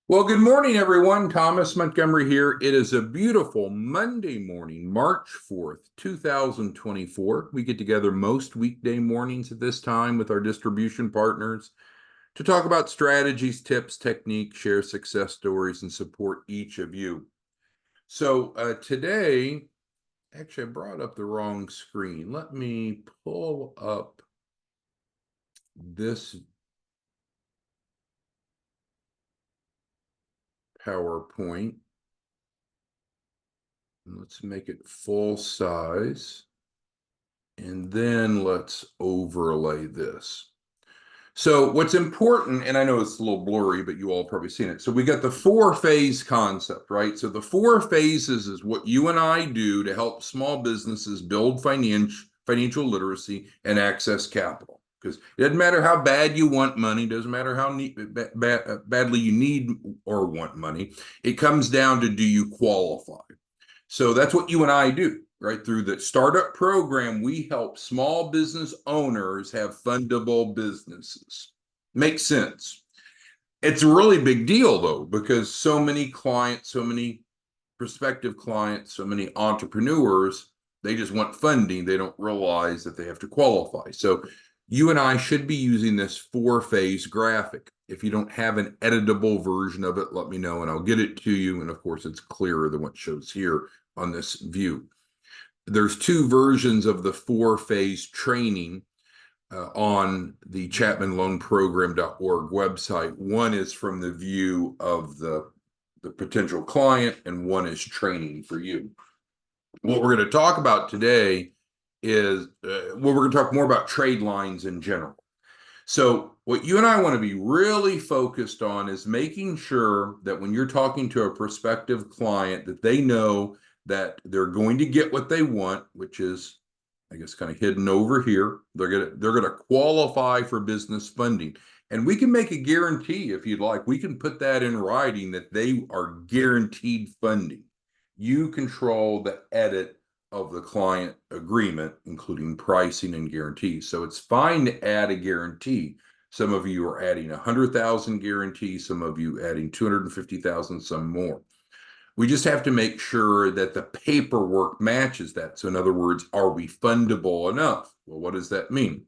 Well, good morning, everyone. Thomas Montgomery here. It is a beautiful Monday morning, March 4th, 2024. We get together most weekday mornings at this time with our distribution partners to talk about strategies, tips, techniques, share success stories, and support each of you. So today, actually, I brought up the wrong screen. Let me pull up this PowerPoint. Let's make it full size. And then let's overlay this. So what's important, and I know it's a little blurry, but you all probably seen it. So we got the four-phase concept, right? So the four phases is what you and I do to help small businesses build financial literacy and access capital. Because it doesn't matter how bad you want money, doesn't matter how badly you need or want money. It comes down to, do you qualify? So that's what you and I do, right? Through the startup program, we help small business owners have fundable businesses. Makes sense. It's a really big deal, though, because so many clients, so many prospective clients, so many entrepreneurs, they just want funding. They don't realize that they have to qualify. So you and I should be using this four-phase graphic. If you don't have an editable version of it, let me know and I'll get it to you. And of course, it's clearer than what shows here on this view. There's two versions of the four-phase training on the chapmanloanprogram.org website. One is from the view of the potential client, and one is training for you. What we're going to talk about today is, we're going to talk more about trade lines in general. So what you and I want to be really focused on is making sure that when you're talking to a prospective client, that they know that they're going to get what they want, which is, I guess, kind of hidden over here. They're gonna qualify for business funding. And we can make a guarantee if you'd like. We can put that in writing that they are guaranteed funding. You control the edit of the client agreement, including pricing and guarantees. So it's fine to add a guarantee. Some of you are adding 100,000 guarantee, some of you adding 250,000, some more. We just have to make sure that the paperwork matches that. So in other words, are we fundable enough? Well, what does that mean?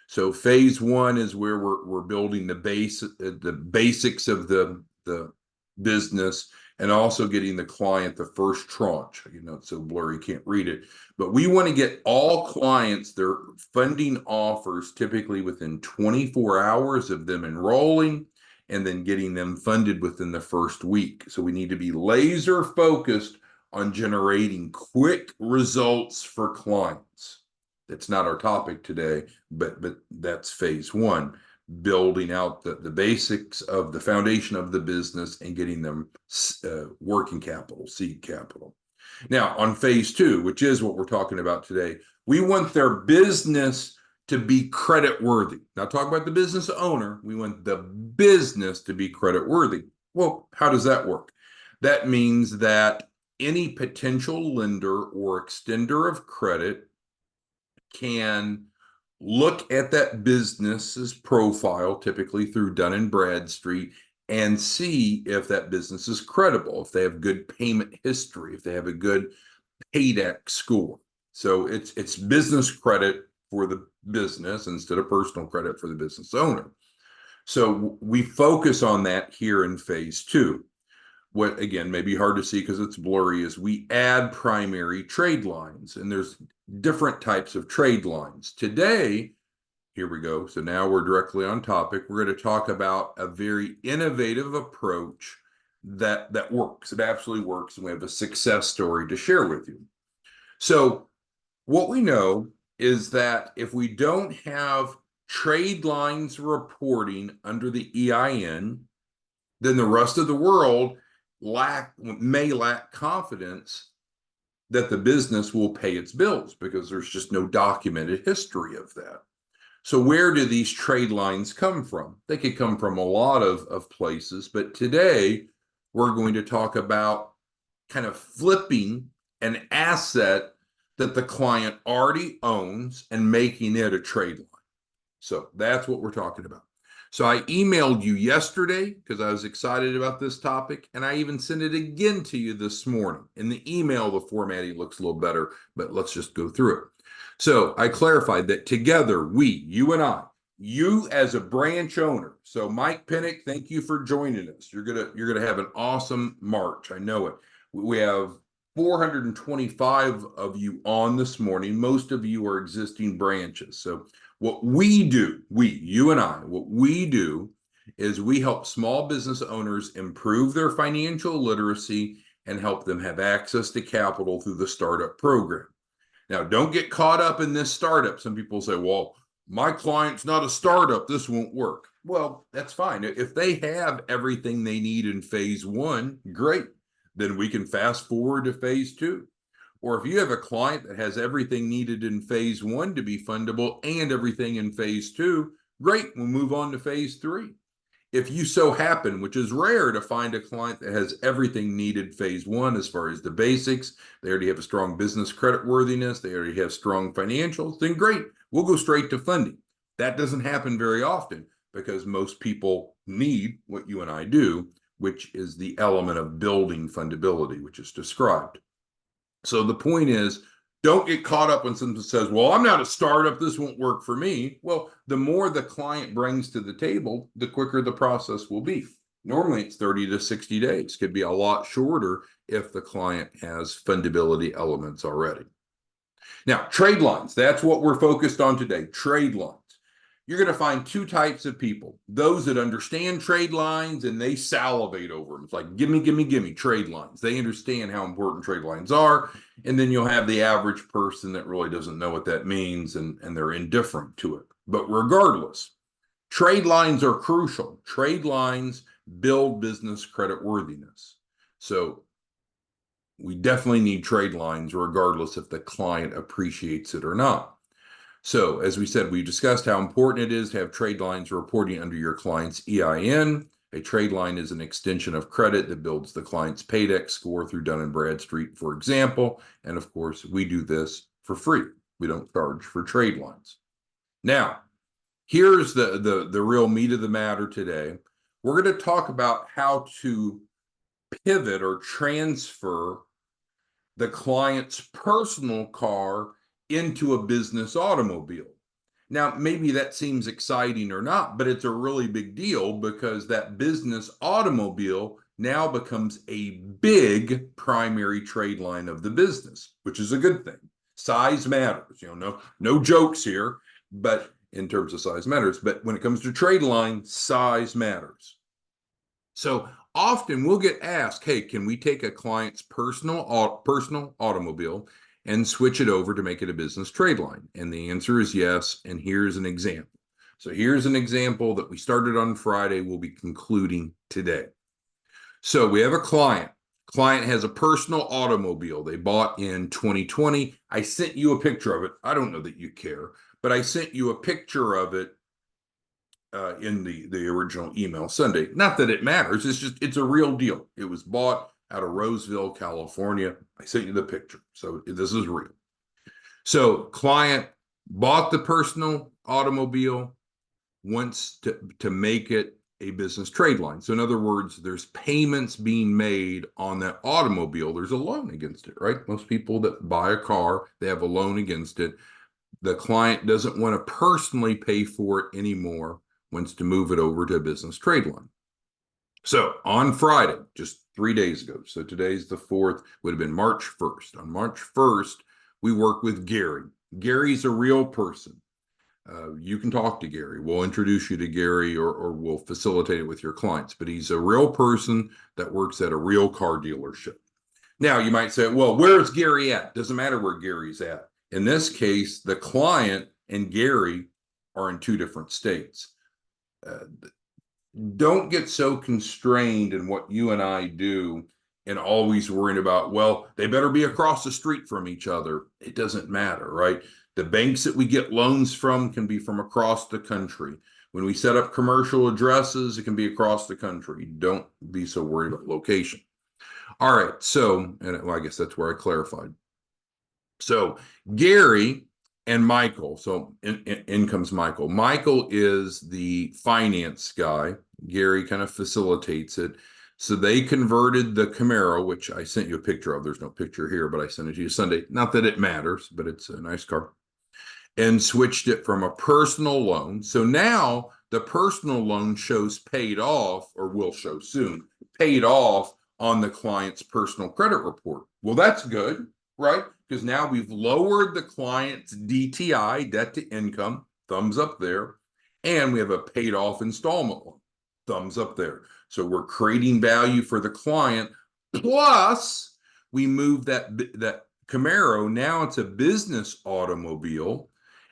So phase one is where we're building the basics of the business, and also getting the client the first tranche. You know, it's so blurry, you can't read it. But we want to get all clients their funding offers typically within 24 hours of them enrolling, and then getting them funded within the first week. So we need to be laser focused on generating quick results for clients. That's not our topic today, but that's phase one, building out the basics of the foundation of the business and getting them working capital, seed capital. Now, on phase two, which is what we're talking about today, we want their business to be credit worthy. Not talk about the business owner. We want the business to be credit worthy. Well, how does that work? That means that any potential lender or extender of credit can look at that business's profile, typically through Dun Bradstreet, and see if that business is credible, if they have good payment history, if they have a good PAYDEX score. So it's business credit for the business instead of personal credit for the business owner. So we focus on that here in phase two. What, again, may be hard to see because it's blurry, is we add primary trade lines, and there's different types of trade lines. Today, here we go. So now we're directly on topic. We're going to talk about a very innovative approach that works. It absolutely works, and we have a success story to share with you. So what we know is that if we don't have trade lines reporting under the EIN, then the rest of the world may lack confidence that the business will pay its bills, because there's just no documented history of that. So where do these trade lines come from? They could come from a lot of places, but today we're going to talk about kind of flipping an asset that the client already owns and making it a trade line. So that's what we're talking about. So I emailed you yesterday because I was excited about this topic, and I even sent it again to you this morning. In the email, the formatting looks a little better, but let's just go through it. So I clarified that together, you and I, you as a branch owner. So Mike Pinnock, thank you for joining us. You're gonna have an awesome March. I know it. We have 425 of you on this morning. Most of you are existing branches. So what we do, you and I, what we do is we help small business owners improve their financial literacy and help them have access to capital through the startup program. Now, don't get caught up in this startup. Some people say, well, my client's not a startup, this won't work. Well, that's fine. If they have everything they need in phase one, great. Then we can fast forward to phase two. Or if you have a client that has everything needed in phase one to be fundable and everything in phase two, great, we'll move on to phase three. If you so happen, which is rare, to find a client that has everything needed phase one as far as the basics, they already have a strong business credit worthiness, they already have strong financials, then great, we'll go straight to funding. That doesn't happen very often because most people need what you and I do, which is the element of building fundability, which is described. So the point is, don't get caught up when someone says, well, I'm not a startup, this won't work for me. Well, the more the client brings to the table, the quicker the process will be. Normally it's 30 to 60 days. Could be a lot shorter if the client has fundability elements already. Now, trade lines, that's what we're focused on today, trade lines. You're going to find two types of people. Those that understand trade lines and they salivate over them. It's like, give me trade lines. They understand how important trade lines are. And then you'll have the average person that really doesn't know what that means and they're indifferent to it. But regardless, trade lines are crucial. Trade lines build business credit worthiness. So we definitely need trade lines regardless if the client appreciates it or not. So as we said, we discussed how important it is to have trade lines reporting under your client's EIN. A trade line is an extension of credit that builds the client's PAYDEX score through Dun Bradstreet, for example. And of course, we do this for free. We don't charge for trade lines. Now, here's the real meat of the matter today. We're going to talk about how to pivot or transfer the client's personal car into a business automobile. Now, maybe that seems exciting or not, but it's a really big deal because that business automobile now becomes a big primary trade line of the business, which is a good thing. Size matters, no jokes here, but in terms of size matters. But when it comes to trade line, size matters. So often we'll get asked, hey, can we take a client's personal automobile and switch it over to make it a business trade line? And the answer is yes. And here's an example. So here's an example that we started on Friday. We'll be concluding today. So we have a client. Client has a personal automobile they bought in 2020. I sent you a picture of it. I don't know that you care, but I sent you a picture of it in the original email Sunday. Not that it matters. It's a real deal. It was bought out of Roseville, California. I sent you the picture. So this is real. So client bought the personal automobile, wants to make it a business trade line. So in other words, there's payments being made on that automobile. There's a loan against it, right? Most people that buy a car, they have a loan against it. The client doesn't want to personally pay for it anymore, wants to move it over to a business trade line. So on Friday, just 3 days ago, so today's the 4th, would have been March 1st. On March 1st, we work with Gary. Gary's a real person. You can talk to Gary. We'll introduce you to Gary or we'll facilitate it with your clients. But he's a real person that works at a real car dealership. Now, you might say, well, where's Gary at? Doesn't matter where Gary's at. In this case, the client and Gary are in two different states. Don't get so constrained in what you and I do and always worrying about, well, they better be across the street from each other. It doesn't matter, right? The banks that we get loans from can be from across the country. When we set up commercial addresses, it can be across the country. Don't be so worried about location. All right, so, and well, I guess that's where I clarified. So Gary and Michael. So in comes Michael. Michael is the finance guy. Gary kind of facilitates it. So they converted the Camaro, which I sent you a picture of. There's no picture here, but I sent it to you Sunday. Not that it matters, but it's a nice car. And switched it from a personal loan. So now the personal loan shows paid off, or will show soon, paid off on the client's personal credit report. Well, that's good, right? Because now we've lowered the client's DTI, debt to income, thumbs up there, and we have a paid off installment loan, thumbs up there. So we're creating value for the client. Plus, we move that Camaro. Now it's a business automobile.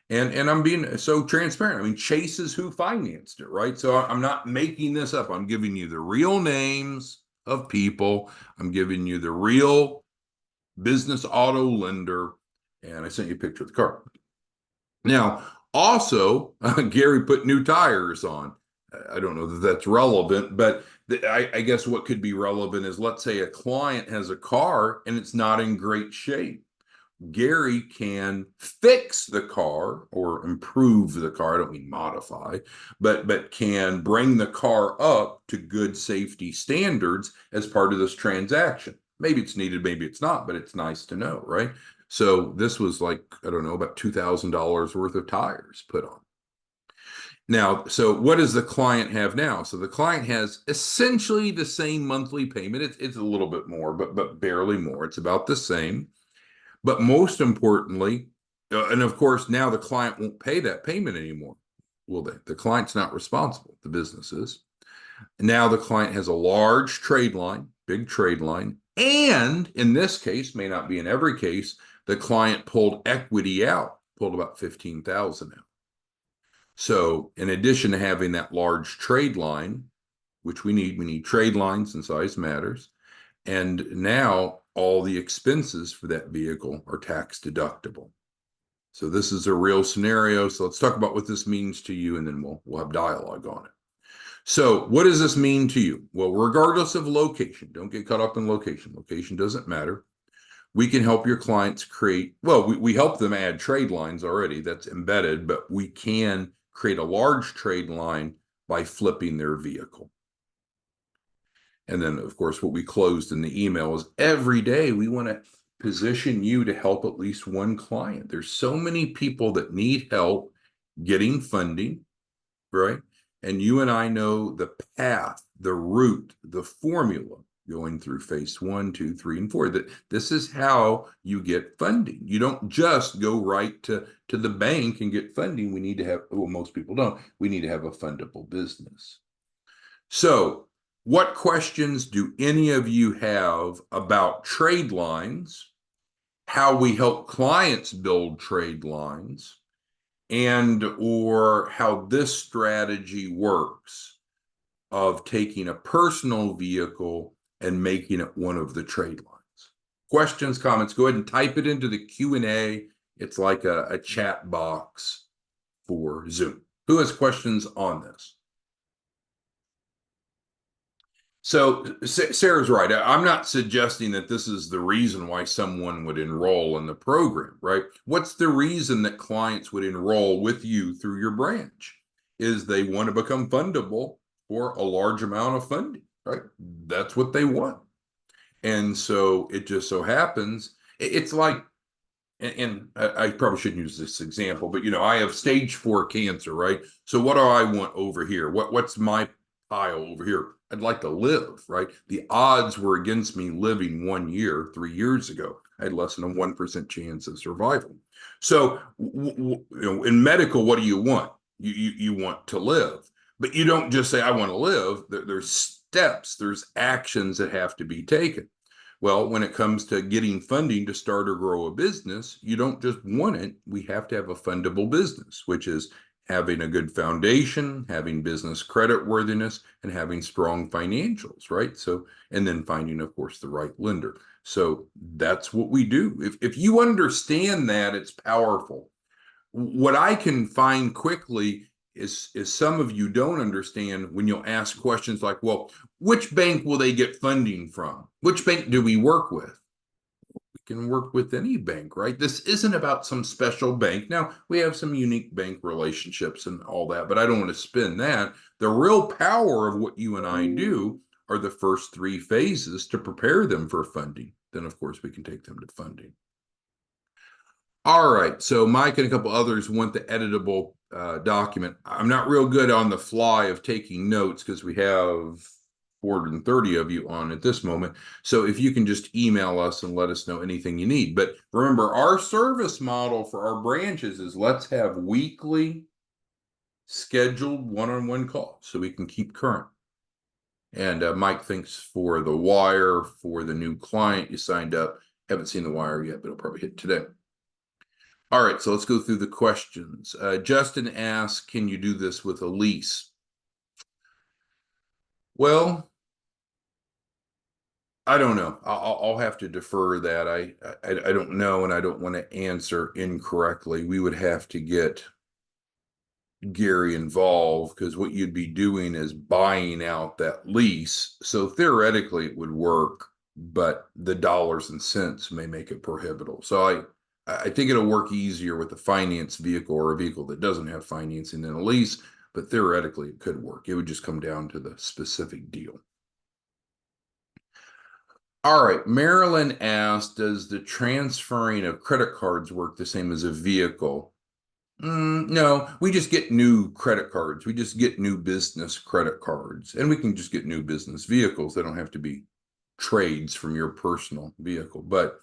And I'm being so transparent. I mean, Chase is who financed it, right? So I'm not making this up. I'm giving you the real names of people. I'm giving you the real business auto lender. And I sent you a picture of the car. Now, also, Gary put new tires on. I don't know that that's relevant, but I guess what could be relevant is, let's say a client has a car and it's not in great shape. Gary can fix the car or improve the car. I don't mean modify, but can bring the car up to good safety standards as part of this transaction. Maybe it's needed, maybe it's not, but it's nice to know, right? So this was like, I don't know, about $2,000 worth of tires put on. Now, so what does the client have now? So the client has essentially the same monthly payment. It's a little bit more, but barely more. It's about the same. But most importantly, and of course, now the client won't pay that payment anymore, will they? The client's not responsible, the business is. Now the client has a large trade line, big trade line, and in this case, may not be in every case, the client pulled equity out, pulled about 15,000 out. So in addition to having that large trade line, which we need trade lines and size matters, and now all the expenses for that vehicle are tax deductible. So this is a real scenario. So let's talk about what this means to you, and then we'll have dialogue on it. So what does this mean to you? Well, regardless of location, don't get caught up in location. Location doesn't matter. We can help your clients create, well, we help them add trade lines already. That's embedded, but we can create a large trade line by flipping their vehicle. And then, of course, what we closed in the email is every day we want to position you to help at least one client. There's so many people that need help getting funding, right? And you and I know the path, the route, the formula going through phase 1, 2, 3, and 4. That this is how you get funding. You don't just go right to the bank and get funding. We need to have, well, most people don't. We need to have a fundable business. So, what questions do any of you have about trade lines, how we help clients build trade lines, and or how this strategy works of taking a personal vehicle and making it one of the trade lines? Questions, comments, go ahead and type it into the Q&A. It's like a chat box for Zoom. Who has questions on this? So Sarah's right. I'm not suggesting that this is the reason why someone would enroll in the program, right? What's the reason that clients would enroll with you through your branch? Is they want to become fundable for a large amount of funding, right? That's what they want. And so it just so happens, it's like, and I probably shouldn't use this example, but I have stage 4 cancer, right? So what do I want over here? What's my pile over here? I'd like to live, right? The odds were against me living 1 year, 3 years ago. I had less than a 1% chance of survival. So, in medical, what do you want? You want to live, but you don't just say, I want to live. There's steps, there's actions that have to be taken. Well, when it comes to getting funding to start or grow a business, you don't just want it. We have to have a fundable business, which is having a good foundation, having business credit worthiness, and having strong financials, right? So, and then finding, of course, the right lender. So that's what we do. If you understand that, it's powerful. What I can find quickly is some of you don't understand when you'll ask questions like, well, which bank will they get funding from? Which bank do we work with? It can work with any bank, right? This isn't about some special bank. Now, we have some unique bank relationships and all that, but I don't want to spin that. The real power of what you and I do are the first three phases to prepare them for funding. Then, of course, we can take them to funding. All right, so Mike and a couple others want the editable document. I'm not real good on the fly of taking notes because we have 430 of you on at this moment. So if you can just email us and let us know anything you need. But remember, our service model for our branches is let's have weekly scheduled one-on-one calls so we can keep current. And Mike thinks for the wire, for the new client you signed up, haven't seen the wire yet, but it'll probably hit today. All right, so let's go through the questions. Justin asks, can you do this with a lease? Well, I don't know. I'll have to defer that. I don't know, and I don't want to answer incorrectly. We would have to get Gary involved because what you'd be doing is buying out that lease. So theoretically it would work, but the dollars and cents may make it prohibitable. So I think it'll work easier with a finance vehicle or a vehicle that doesn't have financing than a lease, but theoretically it could work. It would just come down to the specific deal. All right, Marilyn asked, does the transferring of credit cards work the same as a vehicle? No, we just get new credit cards. We just get new business credit cards, and we can just get new business vehicles. They don't have to be trades from your personal vehicle, but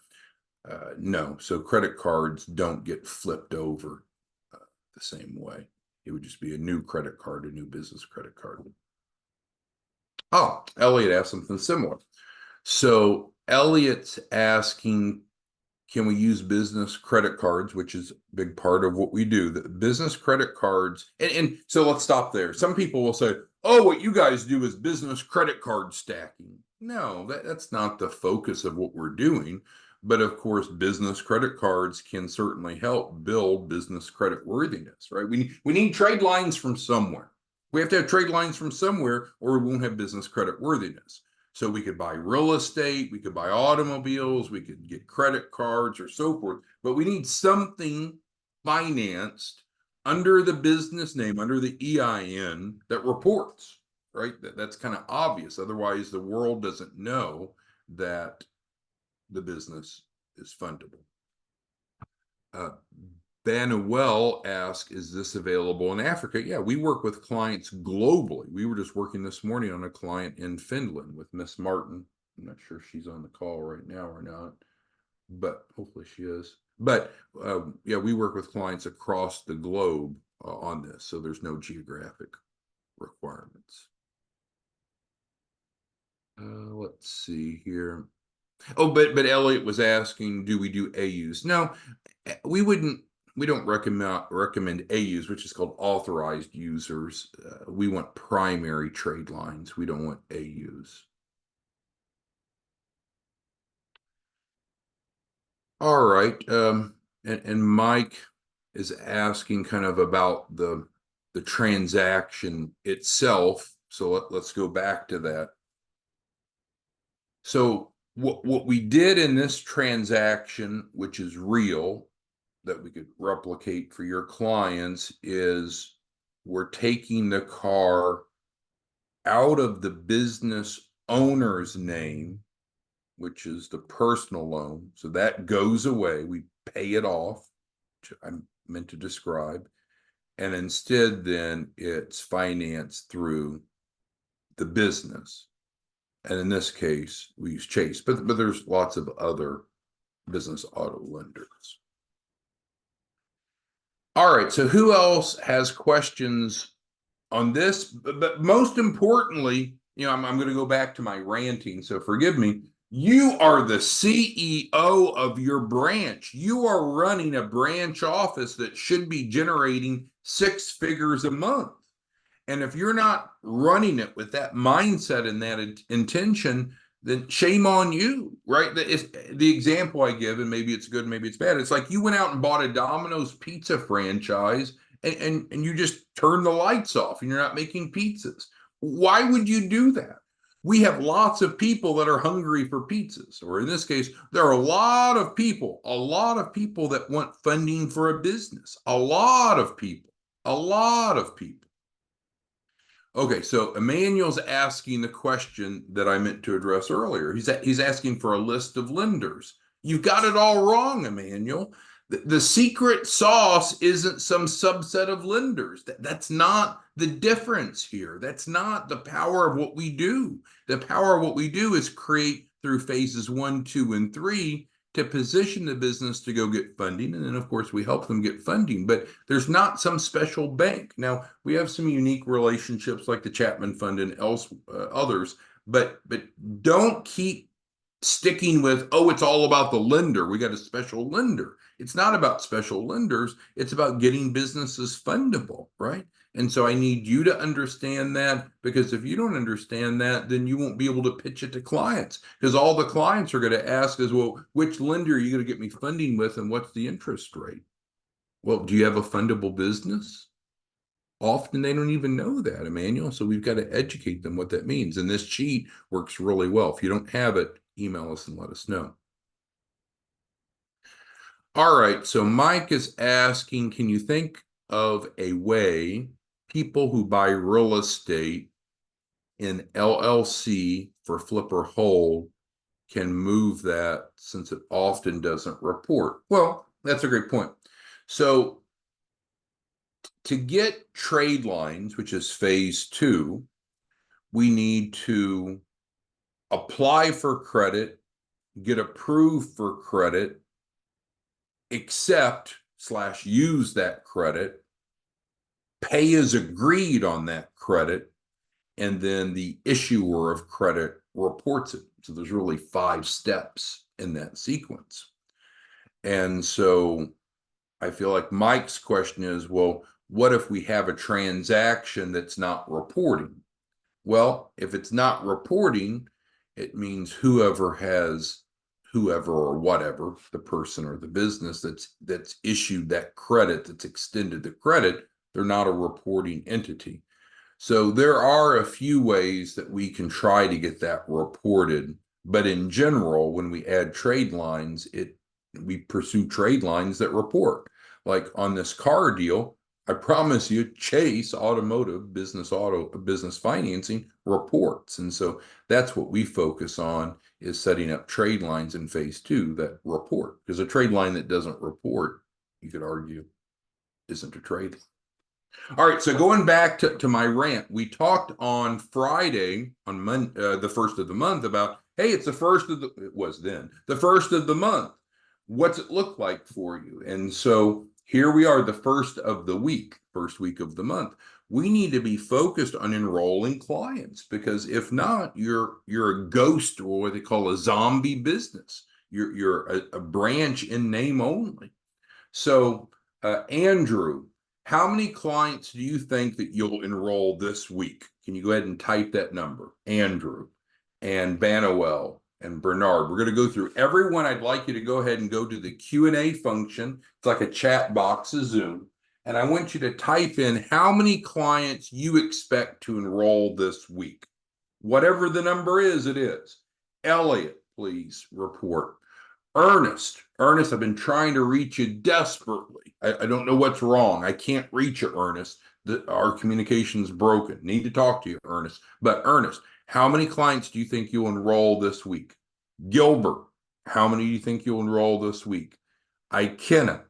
no. So credit cards don't get flipped over the same way. It would just be a new credit card, a new business credit card. Oh, Elliot asked something similar. So Elliot's asking, can we use business credit cards, which is a big part of what we do, the business credit cards. And so let's stop there. Some people will say, oh, what you guys do is business credit card stacking. No, that's not the focus of what we're doing. But of course, business credit cards can certainly help build business credit worthiness, right? We need trade lines from somewhere. We have to have trade lines from somewhere or we won't have business credit worthiness. So we could buy real estate, we could buy automobiles, we could get credit cards or so forth, but we need something financed under the business name, under the EIN that reports, right? That's kind of obvious. Otherwise, the world doesn't know that the business is fundable. Banuel asked, is this available in Africa? Yeah, we work with clients globally. We were just working this morning on a client in Finland with Miss Martin. I'm not sure if she's on the call right now or not, but hopefully she is. But yeah, we work with clients across the globe on this, so there's no geographic requirements. Let's see here. Oh, but Elliot was asking, do we do AUs? No, we wouldn't. We don't recommend AUs, which is called authorized users. We want primary trade lines. We don't want AUs. All right. And Mike is asking kind of about the transaction itself. So let's go back to that. So what we did in this transaction, which is real, that we could replicate for your clients, is we're taking the car out of the business owner's name, which is the personal loan. So that goes away. We pay it off, which I meant to describe. And instead, then it's financed through the business. And in this case, we use Chase, but there's lots of other business auto lenders. All right, so who else has questions on this? But most importantly, I'm going to go back to my ranting, so forgive me. You are the CEO of your branch. You are running a branch office that should be generating 6 figures a month. And if you're not running it with that mindset and that intention, then shame on you, right? The example I give, and maybe it's good, maybe it's bad. It's like you went out and bought a Domino's pizza franchise and you just turn the lights off and you're not making pizzas. Why would you do that? We have lots of people that are hungry for pizzas, or in this case, there are a lot of people that want funding for a business. A lot of people, a lot of people. Okay, so Emmanuel's asking the question that I meant to address earlier. He's asking for a list of lenders. You've got it all wrong, Emmanuel. The secret sauce isn't some subset of lenders. That's not the difference here. That's not the power of what we do. The power of what we do is create through phases 1, 2, and 3 to position the business to go get funding. And then, of course, we help them get funding. But there's not some special bank. Now, we have some unique relationships like the Chapman Fund and others, but don't keep sticking with, oh, it's all about the lender. We got a special lender. It's not about special lenders. It's about getting businesses fundable, right? And so I need you to understand that, because if you don't understand that, then you won't be able to pitch it to clients, because all the clients are going to ask is, well, which lender are you going to get me funding with, and what's the interest rate? Well, do you have a fundable business? Often they don't even know that, Emmanuel. So we've got to educate them what that means. And this cheat works really well. If you don't have it, email us and let us know. All right, so Mike is asking, can you think of a way people who buy real estate in LLC for flip or hold can move that, since it often doesn't report? Well, that's a great point. So to get Tradelines, which is phase 2, we need to apply for credit, get approved for credit, accept/use that credit, pay as agreed on that credit, and then the issuer of credit reports it. So there's really 5 steps in that sequence. And so I feel like Mike's question is, well, what if we have a transaction that's not reporting? Well, if it's not reporting, it means whoever or whatever, the person or the business that's issued that credit, that's extended the credit, they're not a reporting entity. So there are a few ways that we can try to get that reported. But in general, when we add trade lines, we pursue trade lines that report. Like on this car deal, I promise you, Chase Automotive Business Financing reports. And so that's what we focus on, is setting up trade lines in phase 2 that report. Because a trade line that doesn't report, you could argue, isn't a trade line. All right, so going back to my rant, we talked on Friday, on the first of the month, about, hey, it's the first of the month. What's it look like for you? And so here we are, the first week of the month. We need to be focused on enrolling clients, because if not, you're a ghost, or what they call a zombie business. You're a branch in name only. So Andrew, how many clients do you think that you'll enroll this week? Can you go ahead and type that number? Andrew and Banuel and Bernard. We're going to go through everyone. I'd like you to go ahead and go to the Q&A function. It's like a chat box of Zoom. And I want you to type in how many clients you expect to enroll this week. Whatever the number is, it is. Elliot, please report. Ernest, I've been trying to reach you desperately. I don't know what's wrong. I can't reach you, Ernest. Our communication's broken. Need to talk to you, Ernest. But Ernest, how many clients do you think you'll enroll this week? Gilbert, how many do you think you'll enroll this week? Ikenna,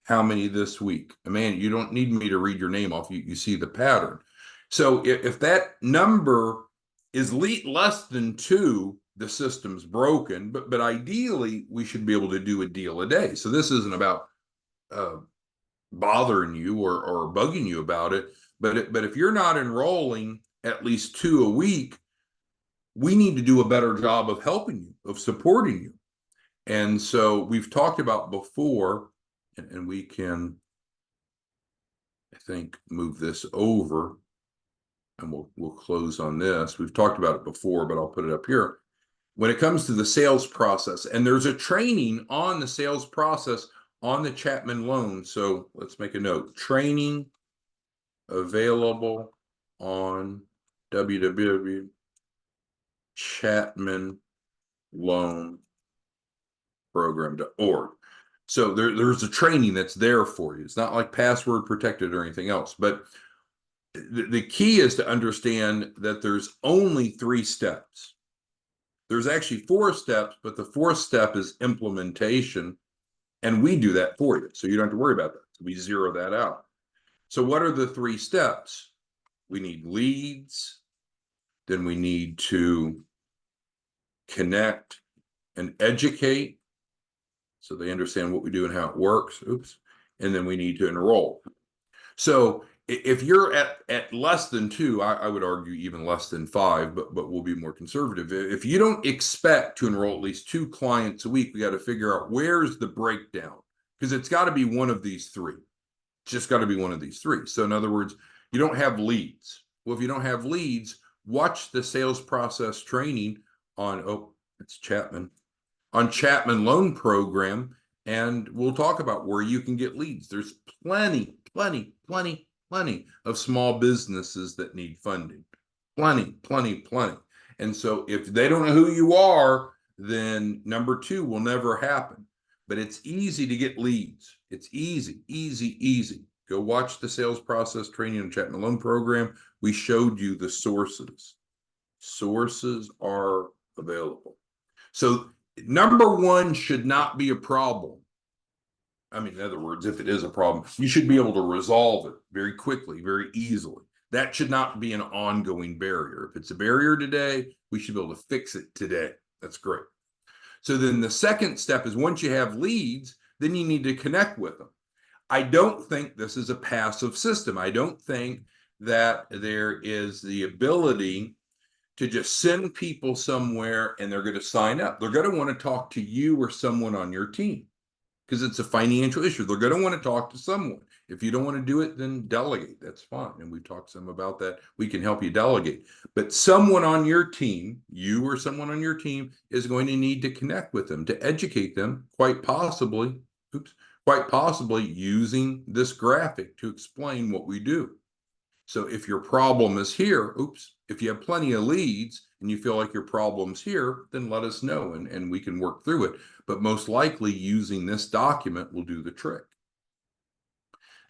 how many this week? Man, you don't need me to read your name off. You see the pattern. So if that number is less than 2, the system's broken, but ideally we should be able to do a deal a day. So this isn't about bothering you or bugging you about it, but if you're not enrolling at least 2 a week, we need to do a better job of helping you, of supporting you. And so we've talked about before, and we can, I think, move this over, and we'll close on this. We've talked about it before, but I'll put it up here. When it comes to the sales process, and there's a training on the sales process on the Chapman loan. So let's make a note. Training available on www. Chapman Loan Program.org. So there's a training that's there for you. It's not like password protected or anything else, but the key is to understand that there's only 3 steps. There's actually 4 steps, but the 4th step is implementation, and we do that for you. So you don't have to worry about that. So we zero that out. So what are the 3 steps? We need leads, then we need to connect and educate so they understand what we do and how it works. Oops. And then we need to enroll. So if you're at less than 2, I would argue even less than 5, but we'll be more conservative. If you don't expect to enroll at least 2 clients a week, we got to figure out where's the breakdown, because it's got to be one of these 3. It's just got to be one of these 3. So in other words, you don't have leads. Well, if you don't have leads, watch the sales process training on, oh, it's Chapman, on Chapman Loan Program, and we'll talk about where you can get leads. There's plenty of small businesses that need funding. Plenty. And so if they don't know who you are, then number 2 will never happen. But it's easy to get leads. It's easy. Go watch the sales process training on Chapman Loan Program. We showed you the sources. Sources are available. So number 1 should not be a problem. I mean, in other words, if it is a problem, you should be able to resolve it very quickly, very easily. That should not be an ongoing barrier. If it's a barrier today, we should be able to fix it today. That's great. So then the second step is, once you have leads, then you need to connect with them. I don't think this is a passive system. I don't think that there is the ability to just send people somewhere and they're going to sign up. They're going to want to talk to you or someone on your team, because it's a financial issue. They're going to want to talk to someone. If you don't want to do it, then delegate. That's fine. And we've talked some about that. We can help you delegate. But someone on your team, you or someone on your team, is going to need to connect with them, to educate them, quite possibly using this graphic to explain what we do. So if your problem is here, if you have plenty of leads and you feel like your problem's here, then let us know and we can work through it. But most likely using this document will do the trick.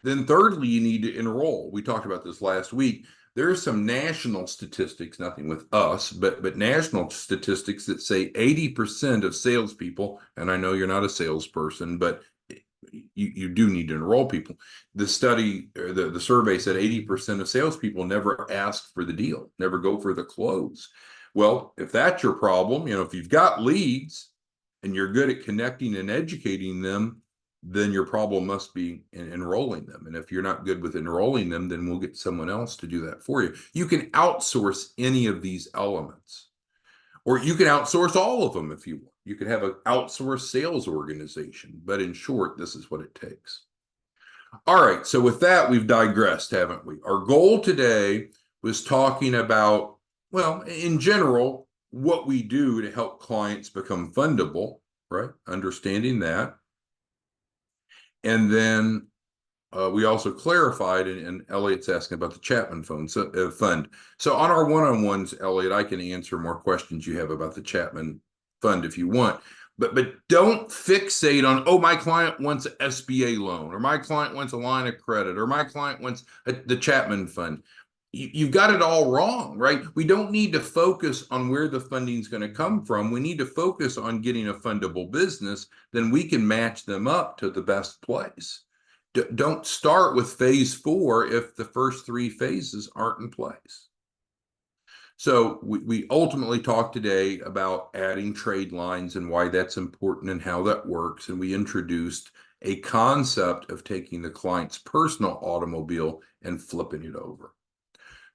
Then thirdly, you need to enroll. We talked about this last week. There are some national statistics, nothing with us, but national statistics that say 80% of salespeople, and I know you're not a salesperson, but you do need to enroll people. The study, or the survey said 80% of salespeople never ask for the deal, never go for the close. Well, if that's your problem, if you've got leads and you're good at connecting and educating them, then your problem must be in enrolling them. And if you're not good with enrolling them, then we'll get someone else to do that for you. You can outsource any of these elements, or you can outsource all of them if you want. You could have an outsourced sales organization, but in short, this is what it takes. All right, so with that, we've digressed, haven't we? Our goal today was talking about, well, in general, what we do to help clients become fundable, right? Understanding that. And then we also clarified, and Elliot's asking about the Chapman fund. So on our one-on-ones, Elliot, I can answer more questions you have about the Chapman fund if you want, but don't fixate on, oh, my client wants an SBA loan, or my client wants a line of credit, or my client wants the Chapman fund. You've got it all wrong, right? We don't need to focus on where the funding is going to come from. We need to focus on getting a fundable business. Then we can match them up to the best place. Don't start with phase 4 if the first 3 phases aren't in place. So we ultimately talked today about adding trade lines and why that's important and how that works. And we introduced a concept of taking the client's personal automobile and flipping it over.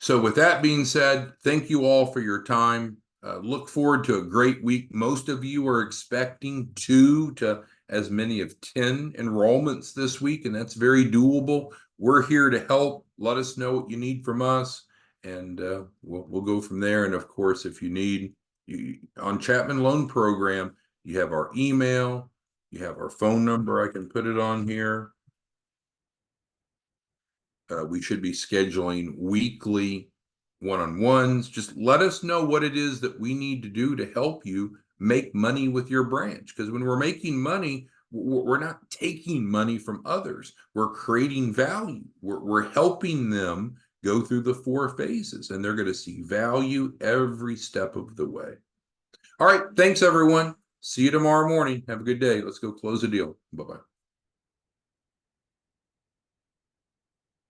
So with that being said, thank you all for your time. Look forward to a great week. Most of you are expecting 2 to as many as 10 enrollments this week, and that's very doable. We're here to help. Let us know what you need from us, and we'll go from there. And of course, if you need, on Chapman Loan Program, you have our email, you have our phone number. I can put it on here. We should be scheduling weekly one-on-ones. Just let us know what it is that we need to do to help you make money with your branch. Because when we're making money, we're not taking money from others. We're creating value. We're helping them go through the 4 phases, and they're going to see value every step of the way. All right. Thanks, everyone. See you tomorrow morning. Have a good day. Let's go close a deal. Bye-bye.